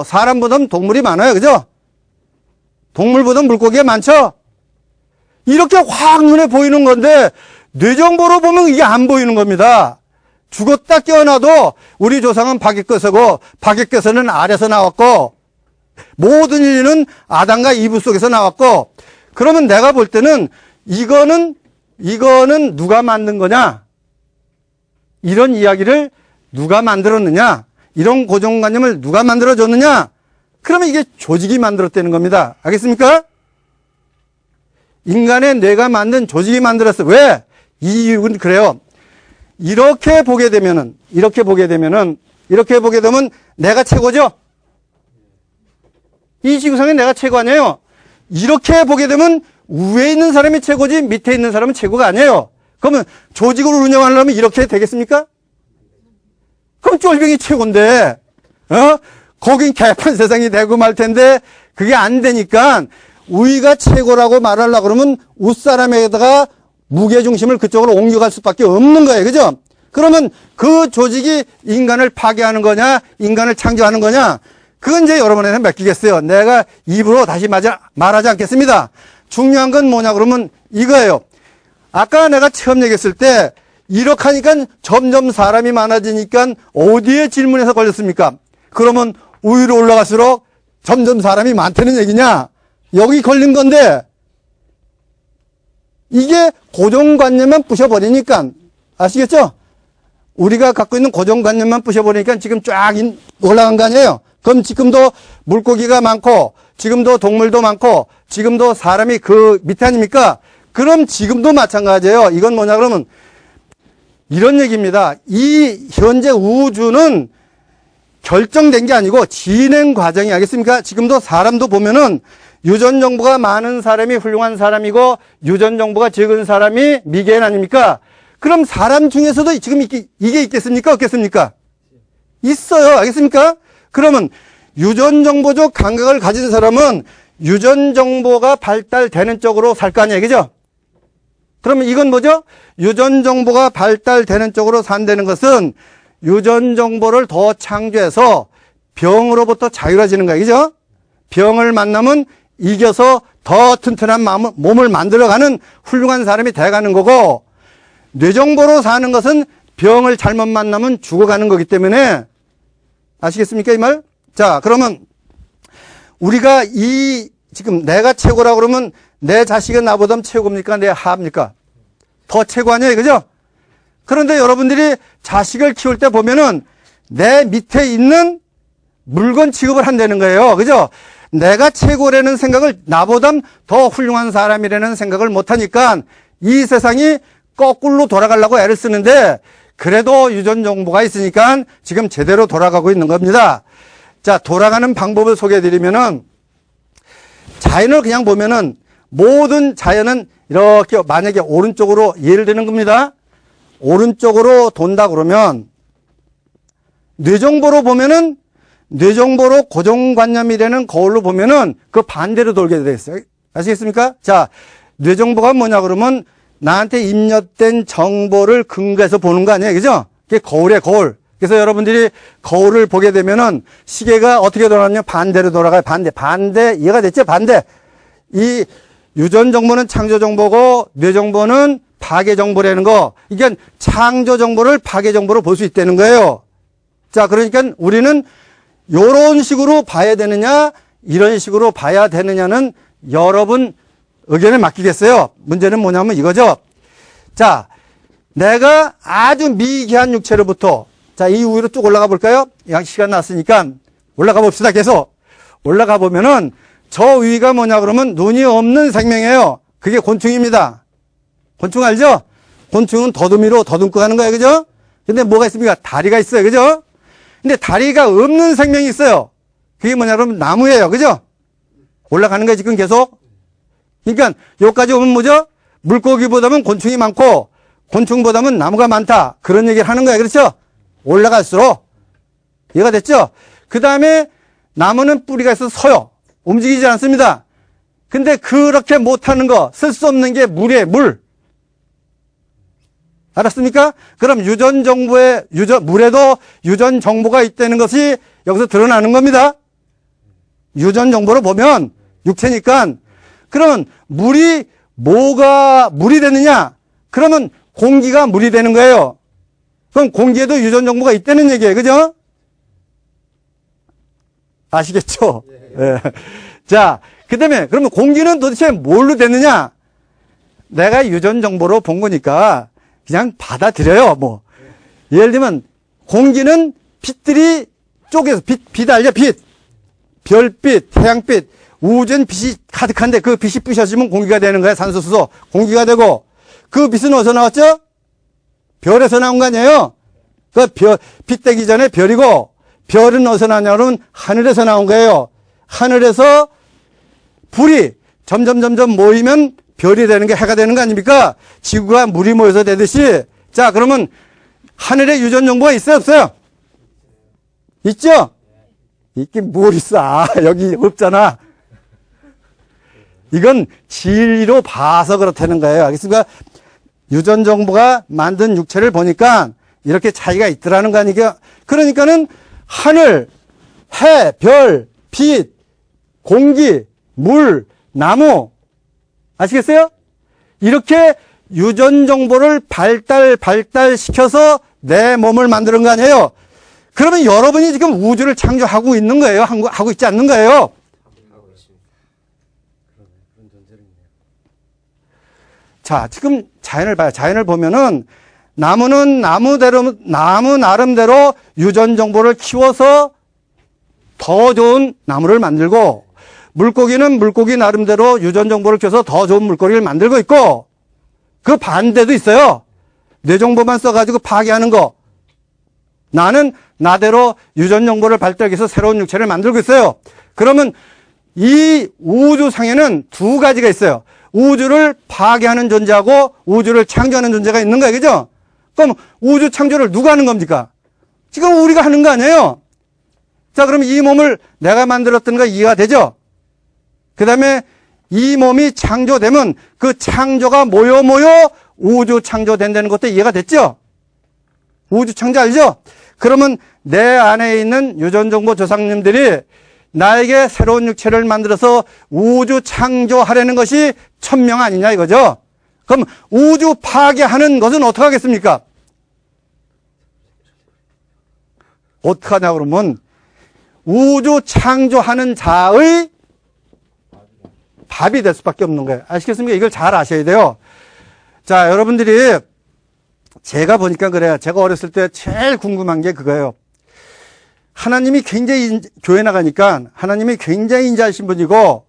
사람보다는 동물이 많아요. 그죠? 동물보다 물고기가 많죠? 이렇게 확 눈에 보이는 건데, 뇌정보로 보면 이게 안 보이는 겁니다. 죽었다 깨어나도 우리 조상은 박익거서고, 박익거서는 알에서 나왔고, 모든 인류는 아담과 이브 속에서 나왔고, 그러면 내가 볼 때는 이거는 누가 만든 거냐? 이런 이야기를 누가 만들었느냐? 이런 고정관념을 누가 만들어줬느냐? 그러면 이게 조직이 만들었다는 겁니다. 알겠습니까? 인간의 뇌가 만든 조직이 만들었어요. 왜? 이 이유는 그래요. 이렇게 보게 되면 내가 최고죠? 이 지구상에 내가 최고 아니에요? 이렇게 보게 되면 위에 있는 사람이 최고지 밑에 있는 사람은 최고가 아니에요. 그러면 조직을 운영하려면 이렇게 되겠습니까? 그럼 쫄병이 최고인데, 거긴 개판 세상이 되고 말 텐데, 그게 안 되니까, 우리가 최고라고 말하려고 그러면 윗사람에다가 무게중심을 그쪽으로 옮겨갈 수밖에 없는 거예요. 그죠? 그러면 그 조직이 인간을 파괴하는 거냐, 인간을 창조하는 거냐, 그건 이제 여러분한테 맡기겠어요. 내가 입으로 다시 말하지 않겠습니다. 중요한 건 뭐냐 그러면 이거예요. 아까 내가 처음 얘기했을 때, 이렇게 하니까 점점 사람이 많아지니까 어디에 질문에서 걸렸습니까? 그러면 위로 올라갈수록 점점 사람이 많다는 얘기냐? 여기 걸린 건데, 이게 고정관념만 부셔버리니까, 아시겠죠? 우리가 갖고 있는 고정관념만 부셔버리니까 지금 쫙 올라간 거 아니에요? 그럼 지금도 물고기가 많고, 지금도 동물도 많고, 지금도 사람이 그 밑에 아닙니까? 그럼 지금도 마찬가지예요. 이건 뭐냐 그러면, 이런 얘기입니다. 이 현재 우주는 결정된 게 아니고 진행 과정이 알겠습니까? 지금도 사람도 보면은 유전 정보가 많은 사람이 훌륭한 사람이고 유전 정보가 적은 사람이 미개인 아닙니까? 그럼 사람 중에서도 지금 이게 있겠습니까? 없겠습니까? 있어요. 알겠습니까? 그러면 유전 정보적 감각을 가진 사람은 유전 정보가 발달되는 쪽으로 살 거 아니에요. 그죠? 그러면 이건 뭐죠? 유전 정보가 발달되는 쪽으로 산다는 것은 유전 정보를 더 창조해서 병으로부터 자유로워지는 거예요. 그죠? 병을 만나면 이겨서 더 튼튼한 몸을 만들어가는 훌륭한 사람이 돼가는 거고, 뇌정보로 사는 것은 병을 잘못 만나면 죽어가는 거기 때문에, 아시겠습니까? 이 말? 자, 그러면 우리가 지금 내가 최고라고 그러면 내 자식은 나보다 최고입니까? 내 하합니까? 더 최고 아니에요. 그죠? 그런데 여러분들이 자식을 키울 때 보면은 내 밑에 있는 물건 취급을 한다는 거예요. 그죠? 내가 최고라는 생각을, 나보다 더 훌륭한 사람이라는 생각을 못하니까 이 세상이 거꾸로 돌아가려고 애를 쓰는데, 그래도 유전 정보가 있으니까 지금 제대로 돌아가고 있는 겁니다. 자, 돌아가는 방법을 소개해드리면은, 자연을 그냥 보면은 모든 자연은 이렇게 만약에 오른쪽으로 예를 드는 겁니다. 오른쪽으로 돈다 그러면 뇌정보로 보면은, 뇌정보로 고정관념이라는 거울로 보면은 그 반대로 돌게 돼 있어요. 아시겠습니까? 자, 뇌정보가 뭐냐 그러면 나한테 입력된 정보를 근거해서 보는 거 아니에요. 그죠? 그게 거울이에요, 거울. 그래서 여러분들이 거울을 보게 되면은 시계가 어떻게 돌아가냐? 반대로 돌아가요. 반대. 이해가 됐죠? 반대. 이 유전 정보는 창조 정보고 뇌 정보는 파괴 정보라는 거. 이게 창조 정보를 파괴 정보로 볼 수 있다는 거예요. 자, 그러니까 우리는 이런 식으로 봐야 되느냐, 이런 식으로 봐야 되느냐는 여러분 의견에 맡기겠어요. 문제는 뭐냐면 이거죠. 자, 내가 아주 미개한 육체로부터, 자, 이 위로 쭉 올라가 볼까요? 시간 났으니까 올라가 봅시다. 계속 올라가 보면은 저 위가 뭐냐 그러면 눈이 없는 생명이에요. 그게 곤충입니다. 곤충 알죠? 곤충은 더듬이로 더듬고 가는 거예요. 그죠? 근데 뭐가 있습니까? 다리가 있어요. 그죠? 근데 다리가 없는 생명이 있어요. 그게 뭐냐 그러면 나무예요. 그죠? 올라가는 거예요. 지금 계속. 그러니까 여기까지 오면 뭐죠? 물고기보다는 곤충이 많고 곤충보다는 나무가 많다. 그런 얘기를 하는 거예요. 그렇죠? 올라갈수록. 이해가 됐죠? 그 다음에 나무는 뿌리가 있어서 서요. 움직이지 않습니다. 근데 그렇게 못하는 거, 쓸 수 없는 게 물이에요, 물. 알았습니까? 그럼 물에도 유전 정보가 있다는 것이 여기서 드러나는 겁니다. 유전 정보를 보면 육체니까. 그러면 물이 뭐가 물이 되느냐? 그러면 공기가 물이 되는 거예요. 그럼 공기에도 유전 정보가 있다는 얘기예요. 그죠? 아시겠죠? 네. 자, 그 다음에 그러면 공기는 도대체 뭘로 됐느냐? 내가 유전 정보로 본 거니까 그냥 받아들여요. 뭐 예를 들면 공기는 빛들이 쪼개서 빛 알죠? 빛. 별빛, 태양빛, 우주엔 빛이 가득한데 그 빛이 부셔지면 공기가 되는 거야. 산소수소. 공기가 되고 그 빛은 어디서 나왔죠? 별에서 나온 거 아니에요? 그 빛 되기 전에 별이고 별은 어디서 나냐면 하늘에서 나온 거예요. 하늘에서 불이 점점 모이면 별이 되는 게 해가 되는 거 아닙니까? 지구가 물이 모여서 되듯이. 자, 그러면 하늘에 유전 정보가 있어요, 없어요? 있죠? 있긴 뭘 있어. 아, 여기 없잖아. 이건 진리로 봐서 그렇다는 거예요. 알겠습니까? 유전 정보가 만든 육체를 보니까 이렇게 차이가 있더라는 거 아니까. 그러니까는 하늘, 해, 별, 빛, 공기, 물, 나무. 아시겠어요? 이렇게 유전 정보를 발달시켜서 내 몸을 만드는 거 아니에요? 그러면 여러분이 지금 우주를 창조하고 있는 거예요? 하고 있지 않는 거예요? 자, 지금 자연을 봐요. 자연을 보면은 나무는 나무 나름대로 유전 정보를 키워서 더 좋은 나무를 만들고, 물고기는 물고기 나름대로 유전 정보를 키워서 더 좋은 물고기를 만들고 있고, 그 반대도 있어요. 뇌 정보만 써가지고 파괴하는 거. 나는 나대로 유전 정보를 발달해서 새로운 육체를 만들고 있어요. 그러면 이 우주상에는 두 가지가 있어요. 우주를 파괴하는 존재하고 우주를 창조하는 존재가 있는 거예요. 그죠? 그럼 우주 창조를 누가 하는 겁니까? 지금 우리가 하는 거 아니에요? 자, 그럼 이 몸을 내가 만들었던 거 이해가 되죠? 그 다음에 이 몸이 창조되면 그 창조가 모여 우주 창조된다는 것도 이해가 됐죠? 우주 창조 알죠? 그러면 내 안에 있는 유전정보 조상님들이 나에게 새로운 육체를 만들어서 우주 창조하려는 것이 천명 아니냐 이거죠? 그럼 우주 파괴하는 것은 어떻게 하겠습니까? 어떻게 하냐 그러면 우주 창조하는 자의 밥이 될 수밖에 없는 거예요. 아시겠습니까? 이걸 잘 아셔야 돼요. 자, 여러분들이 제가 보니까 그래요. 제가 어렸을 때 제일 궁금한 게 그거예요. 하나님이 굉장히 교회 나가니까 하나님이 굉장히 인자하신 분이고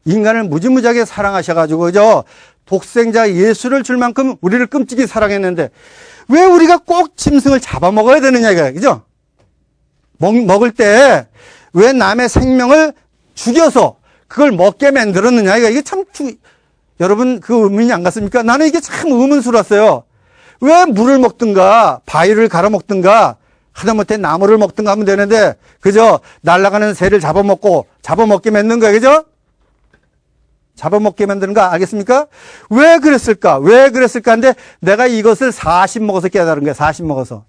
인간을 무지무지하게 사랑하셔가지고 그죠? 독생자 예수를 줄 만큼 우리를 끔찍이 사랑했는데 왜 우리가 꼭 짐승을 잡아먹어야 되느냐 이거예요. 그죠? 먹을 때 왜 남의 생명을 죽여서 그걸 먹게 만들었느냐 이게 참 여러분 그 의문이 안 갔습니까? 나는 이게 참 의문스러웠어요. 왜 물을 먹든가 바위를 갈아 먹든가 하다못해 나무를 먹든가 하면 되는데 그죠? 날아가는 새를 잡아먹게 만든 거예요. 그죠? 잡아먹게 만드는 거 알겠습니까? 왜 그랬을까? 근데 내가 이것을 40 먹어서 깨달은 거예요. 40 먹어서.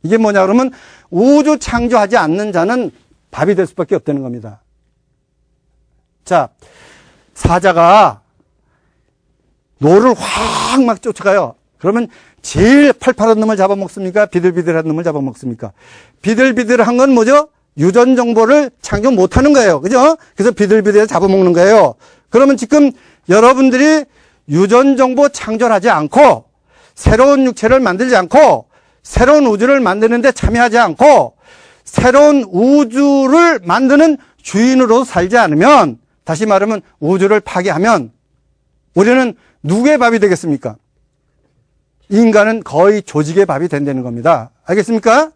이게 뭐냐 그러면 우주 창조하지 않는 자는 밥이 될 수밖에 없다는 겁니다. 자, 사자가 노를 확 막 쫓아가요. 그러면 제일 팔팔한 놈을 잡아먹습니까? 비들비들한 놈을 잡아먹습니까? 비들비들한 건 뭐죠? 유전 정보를 창조 못하는 거예요. 그죠? 그래서 비들비들 잡아먹는 거예요. 그러면 지금 여러분들이 유전 정보 창조를 하지 않고 새로운 육체를 만들지 않고 새로운 우주를 만드는데 참여하지 않고 새로운 우주를 만드는 주인으로 살지 않으면 다시 말하면 우주를 파괴하면 우리는 누구의 밥이 되겠습니까? 인간은 거의 조직의 밥이 된다는 겁니다. 알겠습니까?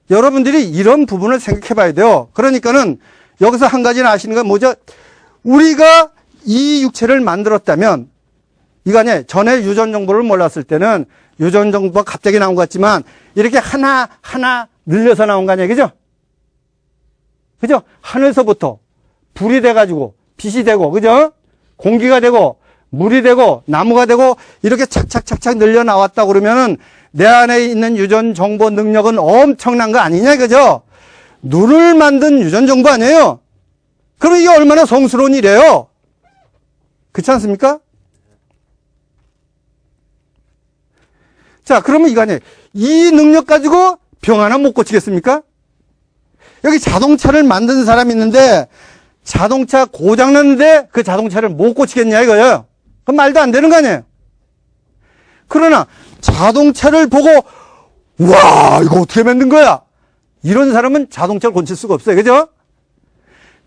여러분들이 이런 부분을 생각해 봐야 돼요. 그러니까는 여기서 한 가지는 아시는 건 뭐죠? 우리가 이 육체를 만들었다면 이거 아니에요. 전에 유전 정보를 몰랐을 때는 유전 정보가 갑자기 나온 것 같지만 이렇게 하나하나 늘려서 나온 거 아니에요. 그죠? 그죠? 하늘서부터 불이 돼가지고 빛이 되고, 그죠? 공기가 되고 물이 되고 나무가 되고 이렇게 착착착착 늘려 나왔다 그러면은 내 안에 있는 유전 정보 능력은 엄청난 거 아니냐, 그죠? 눈을 만든 유전 정보 아니에요? 그럼 이게 얼마나 성스러운 일이에요? 그렇지 않습니까? 자, 그러면 이거 아니에요. 이 능력 가지고 병 하나 못 고치겠습니까? 여기 자동차를 만든 사람이 있는데 자동차 고장 났는데 그 자동차를 못 고치겠냐 이거예요. 그건 말도 안 되는 거 아니에요. 그러나 자동차를 보고 와, 이거 어떻게 만든 거야? 이런 사람은 자동차를 고칠 수가 없어요. 그죠?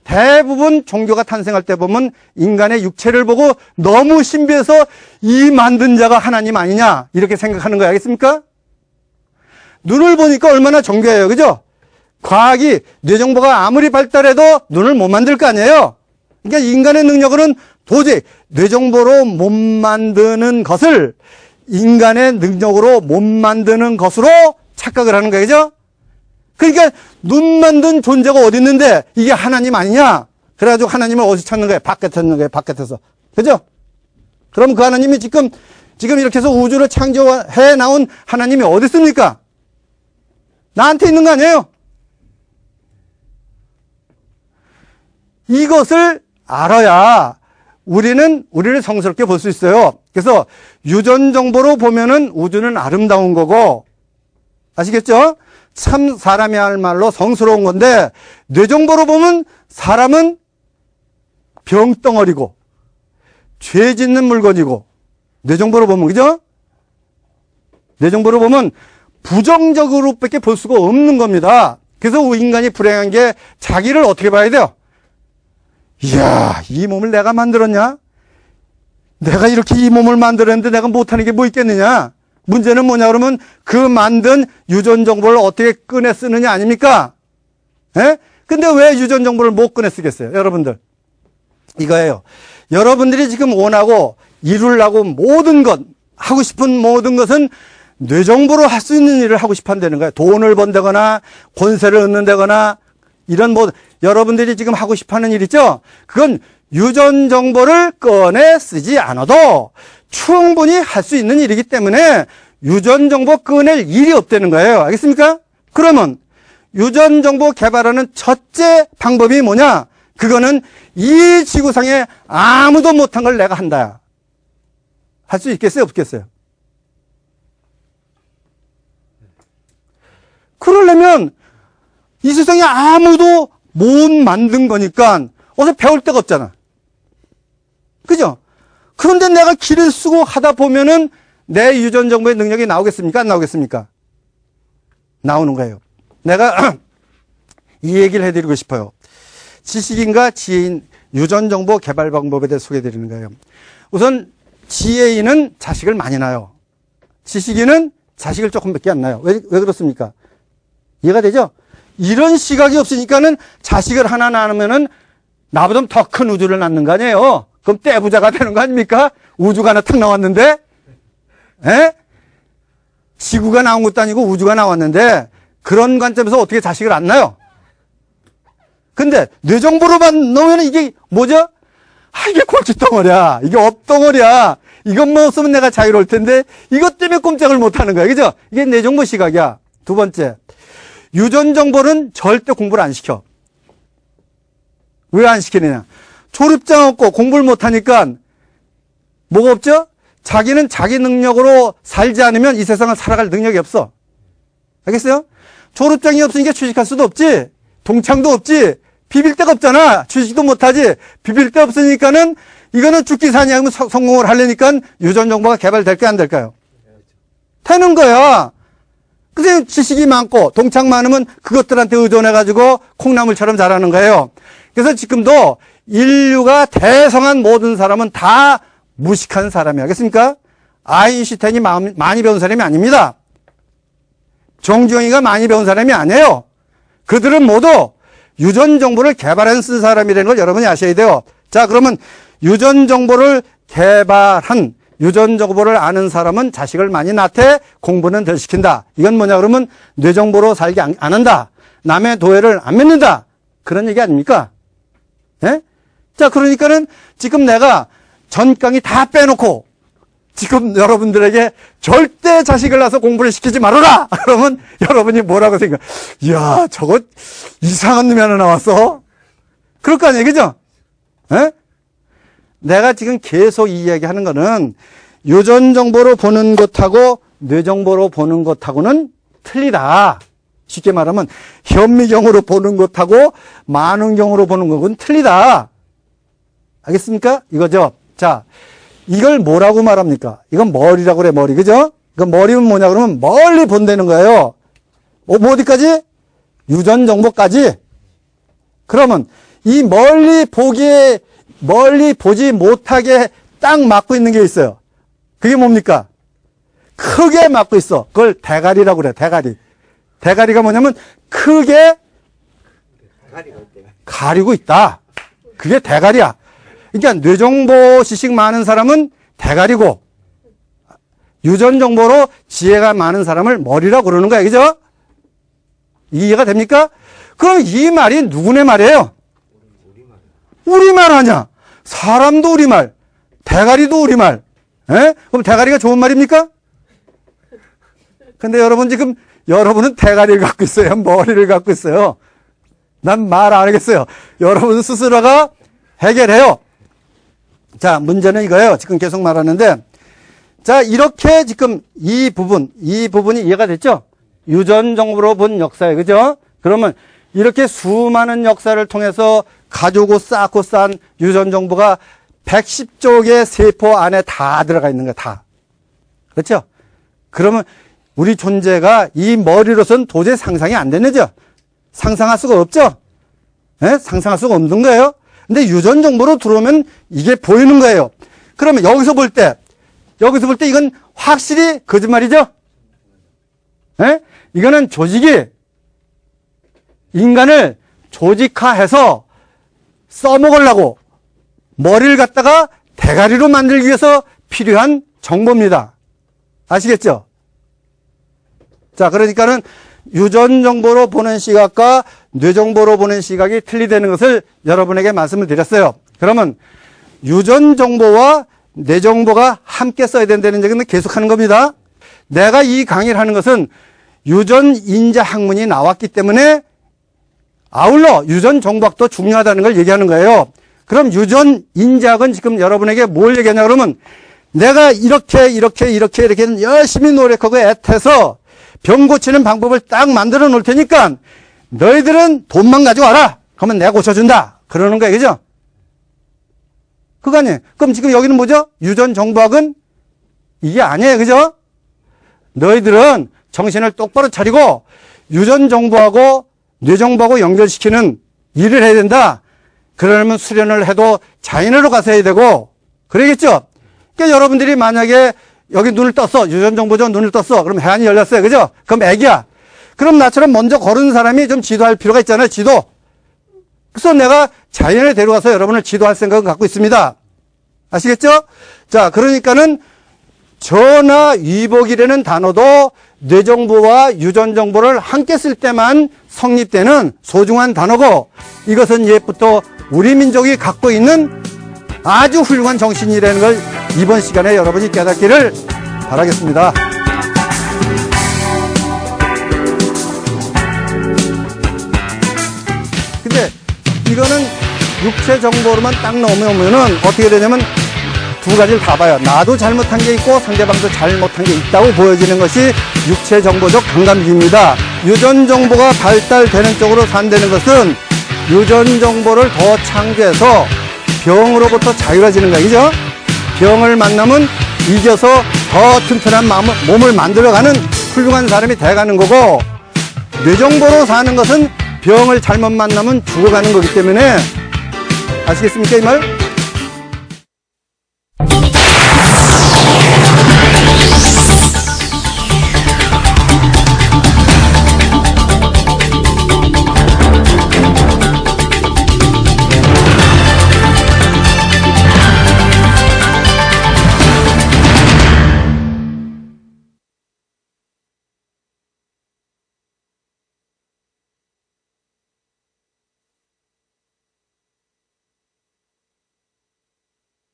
대부분 종교가 탄생할 때 보면 인간의 육체를 보고 너무 신비해서 이 만든 자가 하나님 아니냐 이렇게 생각하는 거 알겠습니까? 눈을 보니까 얼마나 정교해요. 그죠? 과학이 뇌정보가 아무리 발달해도 눈을 못 만들 거 아니에요. 그러니까 인간의 능력으로는 도저히 뇌정보로 못 만드는 것을 인간의 능력으로 못 만드는 것으로 착각을 하는 거예요. 그죠? 그러니까 눈 만든 존재가 어디 있는데 이게 하나님 아니냐? 그래가지고 하나님을 어디서 찾는 거예요? 밖에 찾는 거예요. 바깥에서. 그죠? 그럼 그 하나님이 지금 이렇게 해서 우주를 창조해 나온 하나님이 어디 있습니까? 나한테 있는 거 아니에요? 이것을 알아야 우리는 성스럽게 볼 수 있어요. 그래서 유전 정보로 보면은 우주는 아름다운 거고, 아시겠죠? 참 사람이 할 말로 성스러운 건데, 뇌정보로 보면 사람은 병덩어리고, 죄 짓는 물건이고, 뇌정보로 보면, 그죠? 뇌정보로 보면 부정적으로밖에 볼 수가 없는 겁니다. 그래서 인간이 불행한 게 자기를 어떻게 봐야 돼요? 이야, 이 몸을 내가 만들었냐? 내가 이렇게 이 몸을 만들었는데 내가 못하는 게 뭐 있겠느냐? 문제는 뭐냐 그러면 그 만든 유전 정보를 어떻게 꺼내 쓰느냐 아닙니까? 예? 근데 왜 유전 정보를 못 꺼내 쓰겠어요? 여러분들. 이거예요. 여러분들이 지금 원하고 이루려고 모든 것, 하고 싶은 모든 것은 뇌정보로 할 수 있는 일을 하고 싶어 한다는 거예요. 돈을 번다거나 권세를 얻는다거나 이런 여러분들이 지금 하고 싶어 하는 일 있죠? 그건 유전 정보를 꺼내 쓰지 않아도 충분히 할 수 있는 일이기 때문에 유전 정보 꺼낼 일이 없다는 거예요. 알겠습니까? 그러면 유전 정보 개발하는 첫째 방법이 뭐냐? 그거는 이 지구상에 아무도 못한 걸 내가 한다. 할 수 있겠어요? 없겠어요? 그러려면 이 세상에 아무도 못 만든 거니까 어서 배울 데가 없잖아. 그죠? 그런데 내가 길을 쓰고 하다 보면은 내 유전 정보의 능력이 나오겠습니까? 안 나오겠습니까? 나오는 거예요. 내가 이 얘기를 해드리고 싶어요. 지식인과 지혜인 유전 정보 개발 방법에 대해 소개해드리는 거예요. 우선 지혜인은 자식을 많이 낳아요. 지식인은 자식을 조금밖에 안 낳아요. 왜 그렇습니까? 이해가 되죠? 이런 시각이 없으니까는 자식을 하나 낳으면은 나보다 더 큰 우주를 낳는 거 아니에요? 그럼 떼부자가 되는 거 아닙니까? 우주가 하나 탁 나왔는데, 에? 지구가 나온 것도 아니고 우주가 나왔는데, 그런 관점에서 어떻게 자식을 안 낳아요? 근데 뇌정보로만 넣으면 이게 뭐죠? 아, 이게 골칫덩어리야. 이게 업덩어리야. 이것만 없으면 내가 자유로울 텐데, 이것 때문에 꼼짝을 못 하는 거야. 그죠? 이게 뇌정보 시각이야. 두 번째. 유전 정보는 절대 공부를 안 시켜. 왜 안 시키느냐? 졸업장 없고 공부를 못하니까 뭐가 없죠? 자기는 자기 능력으로 살지 않으면 이 세상을 살아갈 능력이 없어. 알겠어요? 졸업장이 없으니까 취직할 수도 없지. 동창도 없지. 비빌 데가 없잖아. 취직도 못하지. 비빌 데 없으니까는 이거는 죽기 사냐 하면 성공을 하려니까 유전 정보가 개발될까요? 안 될까요? 되는 거야. 그래서 지식이 많고 동창 많으면 그것들한테 의존해가지고 콩나물처럼 자라는 거예요. 그래서 지금도 인류가 대성한 모든 사람은 다 무식한 사람이 알겠습니까? 아인슈타인이 많이 배운 사람이 아닙니다. 정주영이가 많이 배운 사람이 아니에요. 그들은 모두 유전 정보를 개발한 쓴 사람이라는 걸 여러분이 아셔야 돼요. 자, 그러면 유전 정보를 개발한 유전 정보를 아는 사람은 자식을 많이 낳되 공부는 덜 시킨다. 이건 뭐냐 그러면 뇌정보로 살게 안 한다. 남의 도해를 안 맺는다. 그런 얘기 아닙니까? 예? 자, 그러니까는 지금 내가 전강의 다 빼놓고 지금 여러분들에게 절대 자식을 낳아서 공부를 시키지 말아라! 그러면 여러분이 뭐라고 생각? 이야, 저거 이상한 놈이 하나 나왔어? 그럴 거 아니에요, 그죠? 예? 내가 지금 계속 이 이야기 하는 거는 유전 정보로 보는 것하고 뇌 정보로 보는 것하고는 틀리다. 쉽게 말하면 현미경으로 보는 것하고 만원경으로 보는 것은 틀리다. 알겠습니까? 이거죠. 자, 이걸 뭐라고 말합니까? 이건 머리라고 그래, 머리. 그죠? 그 머리는 뭐냐 그러면 멀리 본다는 거예요. 뭐 어디까지? 유전 정보까지. 그러면 이 멀리 보지 못하게 딱 막고 있는 게 있어요. 그게 뭡니까? 크게 막고 있어. 그걸 대가리라고 그래, 대가리. 대가리가 뭐냐면 크게 가리고 있다. 그게 대가리야. 그러니까 뇌정보 지식 많은 사람은 대가리고 유전정보로 지혜가 많은 사람을 머리라고 그러는 거야. 그죠? 이해가 됩니까? 그럼 이 말이 누구네 말이에요? 우리말 아니야. 사람도 우리말, 대가리도 우리말. 에? 그럼 대가리가 좋은 말입니까? 근데 여러분 지금 여러분은 대가리를 갖고 있어요. 머리를 갖고 있어요. 난 말 안 하겠어요. 여러분 스스로가 해결해요. 자, 문제는 이거예요. 지금 계속 말하는데. 자, 이렇게 지금 이 부분이 이해가 됐죠? 유전정보로 본 역사에, 그죠? 그러면 이렇게 수많은 역사를 통해서 가지고 쌓고 쌓은 유전정보가 110조 개의 세포 안에 다 들어가 있는 거야, 다. 그렇죠? 그러면 우리 존재가 이 머리로선 도저히 상상이 안 되는 거죠? 상상할 수가 없죠? 예? 상상할 수가 없는 거예요? 근데 유전 정보로 들어오면 이게 보이는 거예요. 그러면 여기서 볼 때 이건 확실히 거짓말이죠? 예? 이거는 조직이 인간을 조직화해서 써먹으려고 머리를 갖다가 대가리로 만들기 위해서 필요한 정보입니다. 아시겠죠? 자, 그러니까는 유전 정보로 보는 시각과 뇌 정보로 보는 시각이 틀리다는 것을 여러분에게 말씀을 드렸어요. 그러면 유전 정보와 뇌 정보가 함께 써야 된다는 얘기는 계속하는 겁니다. 내가 이 강의를 하는 것은 유전 인자 학문이 나왔기 때문에 아울러 유전 정보학도 중요하다는 걸 얘기하는 거예요. 그럼 유전 인자학은 지금 여러분에게 뭘 얘기하냐 그러면 내가 이렇게 열심히 노력하고 애태서 병 고치는 방법을 딱 만들어 놓을 테니까 너희들은 돈만 가지고 와라. 그러면 내가 고쳐준다. 그러는 거야, 그죠? 그거 아니에요. 그럼 지금 여기는 뭐죠? 유전정보학은 이게 아니에요, 그죠? 너희들은 정신을 똑바로 차리고 유전정보하고 뇌정보하고 연결시키는 일을 해야 된다. 그러려면 수련을 해도 자연으로 가서 해야 되고 그러겠죠? 그러니까 여러분들이 만약에 여기 눈을 떴어. 유전정보죠. 눈을 떴어. 그럼 해안이 열렸어요. 그죠? 그럼 애기야. 그럼 나처럼 먼저 걸은 사람이 좀 지도할 필요가 있잖아요. 지도. 그래서 내가 자연에 데려가서 여러분을 지도할 생각을 갖고 있습니다. 아시겠죠? 자, 그러니까는 전화 위복이라는 단어도 뇌정보와 유전정보를 함께 쓸 때만 성립되는 소중한 단어고 이것은 옛부터 우리 민족이 갖고 있는 아주 훌륭한 정신이라는 걸 이번 시간에 여러분이 깨닫기를 바라겠습니다. 근데 이거는 육체 정보로만 딱 넣으면은 어떻게 되냐면 두 가지를 다 봐요. 나도 잘못한 게 있고 상대방도 잘못한 게 있다고 보여지는 것이 육체 정보적 강감기입니다. 유전 정보가 발달되는 쪽으로 산다는 것은 유전 정보를 더 창조해서 병으로부터 자유로워지는 거야, 그죠? 병을 만나면 이겨서 더 튼튼한 몸을 만들어가는 훌륭한 사람이 돼가는 거고 뇌정보로 사는 것은 병을 잘못 만나면 죽어가는 거기 때문에 아시겠습니까, 이 말?